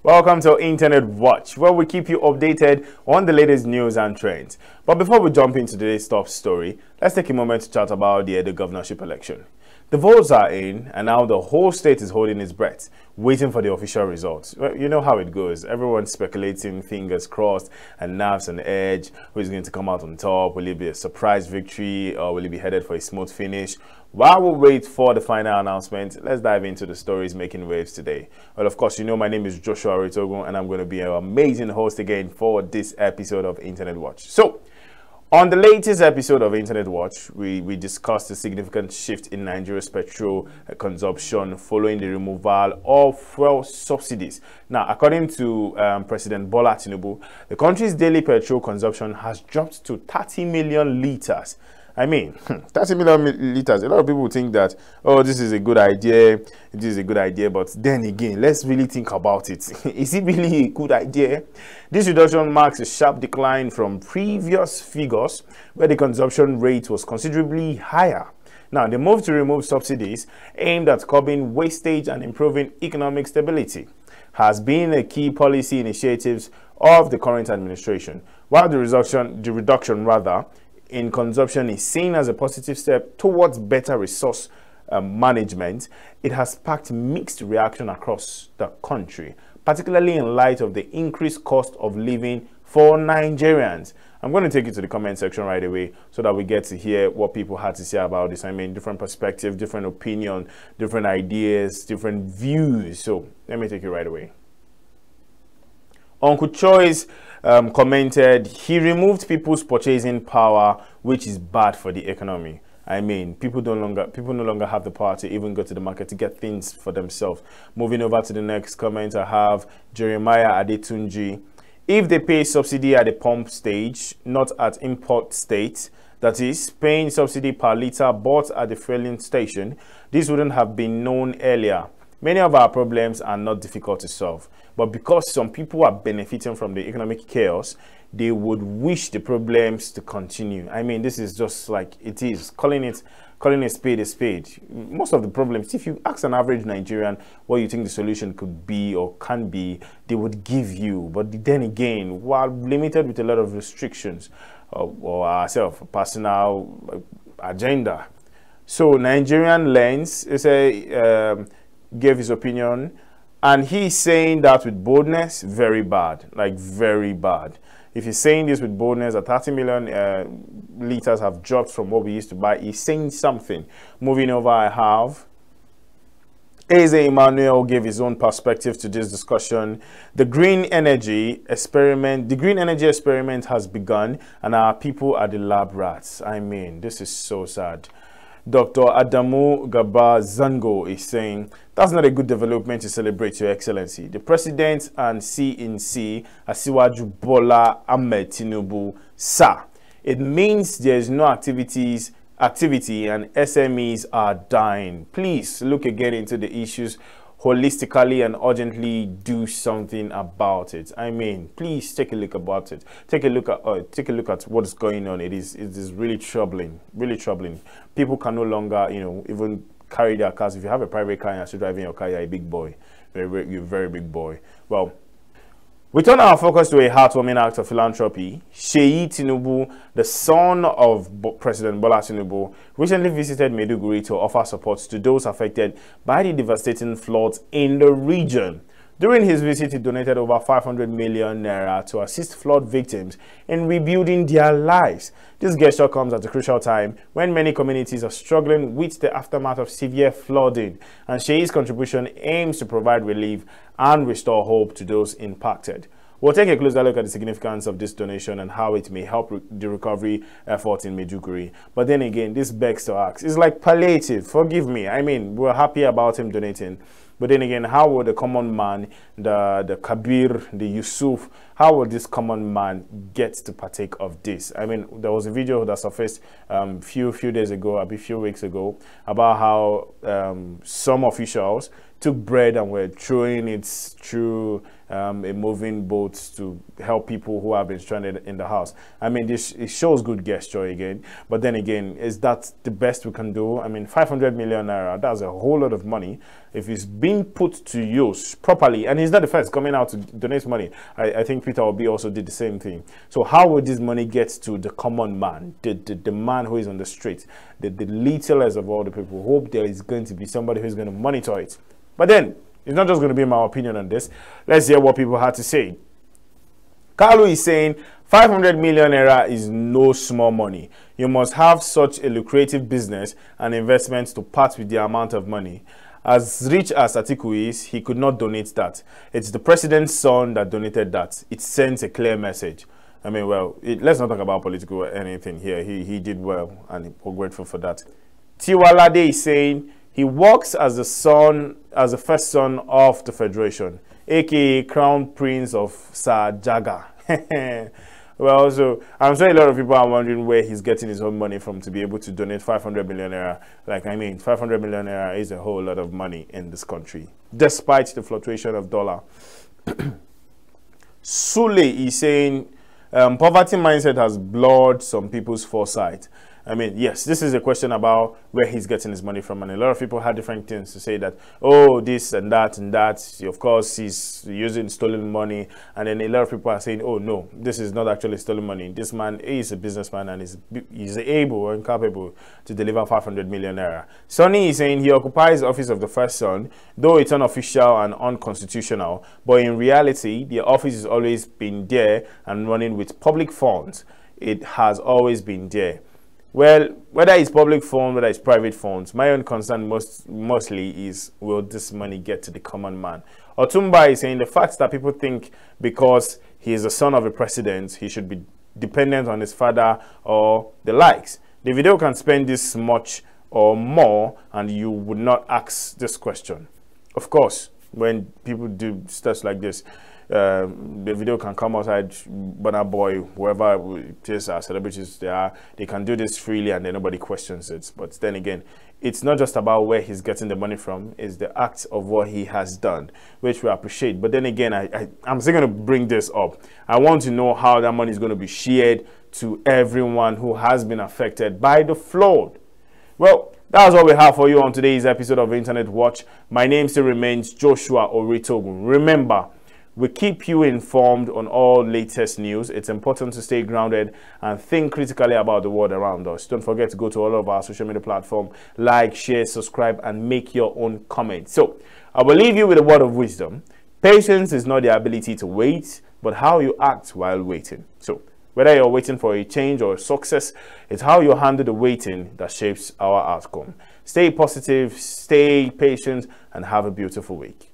Welcome to Internet Watch, where we keep you updated on the latest news and trends. But before we jump into today's top story, let's take a moment to chat about the Edo governorship election. The votes are in, and now the whole state is holding its breath, waiting for the official results. Well, you know how it goes. Everyone's speculating, fingers crossed, and nerves on the edge. Who's going to come out on top? Will it be a surprise victory, or will it be headed for a smooth finish? While we wait for the final announcement, let's dive into the stories making waves today. Well, of course, you know my name is Joshua Oritogun, and I'm going to be an amazing host again for this episode of Internet Watch. So, on the latest episode of Internet Watch, we discussed the significant shift in Nigeria's petrol consumption following the removal of fuel subsidies. Now, according to President Bola Tinubu, the country's daily petrol consumption has dropped to 30 million liters. I mean, 30 million liters. A lot of people think that, oh, this is a good idea. This is a good idea. But then again, let's really think about it. Is it really a good idea? This reduction marks a sharp decline from previous figures where the consumption rate was considerably higher. Now, the move to remove subsidies aimed at curbing wastage and improving economic stability has been a key policy initiatives of the current administration. While the reduction in consumption is seen as a positive step towards better resource management, it has sparked mixed reaction across the country, particularly in light of the increased cost of living for Nigerians. I'm going to take you to the comment section right away so that we get to hear what people had to say about this. I mean, different perspective, different opinion, different ideas, different views. So let me take you right away. Uncle Choice commented, he removed people's purchasing power, which is bad for the economy. I mean, people no longer have the power to even go to the market to get things for themselves. Moving over to the next comment, I have Jeremiah Adetunji. If they pay subsidy at the pump stage, not at import state, that is, paying subsidy per liter bought at the filling station, this wouldn't have been known earlier. Many of our problems are not difficult to solve, but because some people are benefiting from the economic chaos, they would wish the problems to continue. I mean, this is just like it is, calling a spade a spade. Most of the problems, if you ask an average Nigerian what you think the solution could be or can be, they would give you. But then again, while limited with a lot of restrictions or ourselves, personal agenda. So Nigerian Lens is gave his opinion, and he's saying that with boldness, very bad, like very bad. If he's saying this with boldness, that 30 million liters have dropped from what we used to buy, he's saying something. Moving over, I have Eze Emmanuel gave his own perspective to this discussion. The green energy experiment has begun, and our people are the lab rats. I mean, this is so sad. Dr. Adamu Gaba Zango is saying, that's not a good development to celebrate, Your Excellency. The President and CNC, Asiwaju Bola Ahmed Tinubu, sir. It means there is no activity and SMEs are dying. Please look again into the issues holistically and urgently do something about it. I mean, please take a look about it. Take a look at what is going on. It is really troubling, really troubling. People can no longer, even carry their cars. If you have a private car and you're still driving your car, you're a big boy. You're a very big boy. Well, we turn our focus to a heartwarming act of philanthropy. Sheyi Tinubu, the son of President Bola Tinubu, recently visited Maiduguri to offer support to those affected by the devastating floods in the region. During his visit, he donated over 500 million naira to assist flood victims in rebuilding their lives. This gesture comes at a crucial time when many communities are struggling with the aftermath of severe flooding, and Sheyi's contribution aims to provide relief and restore hope to those impacted. We'll take a closer look at the significance of this donation and how it may help the recovery effort in Maiduguri. But then again, this begs to ask, it's like palliative, forgive me. I mean, we're happy about him donating. But then again, how would the common man, the Kabir, the Yusuf, how will this common man get to partake of this? I mean, there was a video that surfaced few days ago, a few weeks ago, about how some officials took bread and were throwing it through a moving boat to help people who have been stranded in the house. I mean, it shows good gesture again, but then again, is that the best we can do? I mean, 500 million naira, that's a whole lot of money. If it's being put to use properly, and he's not the first coming out to donate money. I think Peter Obi also did the same thing. So how will this money get to the common man, the man who is on the street, the littlest of all the people? Hope there is going to be somebody who's going to monitor it. But then, it's not just going to be my opinion on this. Let's hear what people had to say. Kalu is saying 500 million naira is no small money. You must have such a lucrative business and investments to part with the amount of money. As rich as Atiku is, he could not donate that. It's the president's son that donated that. It sends a clear message. I mean, well, let's not talk about political or anything here. He did well, and we're grateful for that. Tiwalade is saying he works as the first son of the Federation, aka Crown Prince of Sajaga. Well, so I'm sure a lot of people are wondering where he's getting his own money from to be able to donate 500 million naira. Like, I mean, 500 million naira is a whole lot of money in this country, despite the fluctuation of dollar. Sule is saying poverty mindset has blurred some people's foresight. I mean, yes, this is a question about where he's getting his money from, and a lot of people had different things to say that, oh, this and that and that. Of course, he's using stolen money, and then a lot of people are saying, oh, no, this is not actually stolen money. This man is a businessman and he's able and capable to deliver 500 million naira. Sonny is saying he occupies the office of the first son, though it's unofficial and unconstitutional, but in reality, the office has always been there and running with public funds. It has always been there. Well, whether it's public funds, whether it's private funds, my own concern mostly is, will this money get to the common man? Otumba is saying the fact that people think because he is the son of a president, he should be dependent on his father or the likes. The video can spend this much or more, and you would not ask this question. Of course, when people do stuff like this, the video can come outside, Burna Boy, whoever it is, celebrities they are, they can do this freely and then nobody questions it. But then again, it's not just about where he's getting the money from, it's the act of what he has done, which we appreciate. But then again, I'm still going to bring this up. I want to know how that money is going to be shared to everyone who has been affected by the flood. Well, that's all we have for you on today's episode of Internet Watch. My name still remains Joshua Oritogun. Remember, we keep you informed on all latest news. It's important to stay grounded and think critically about the world around us. Don't forget to go to all of our social media platforms, like, share, subscribe, and make your own comments. So, I will leave you with a word of wisdom. Patience is not the ability to wait, but how you act while waiting. So, whether you're waiting for a change or a success, it's how you handle the waiting that shapes our outcome. Stay positive, stay patient, and have a beautiful week.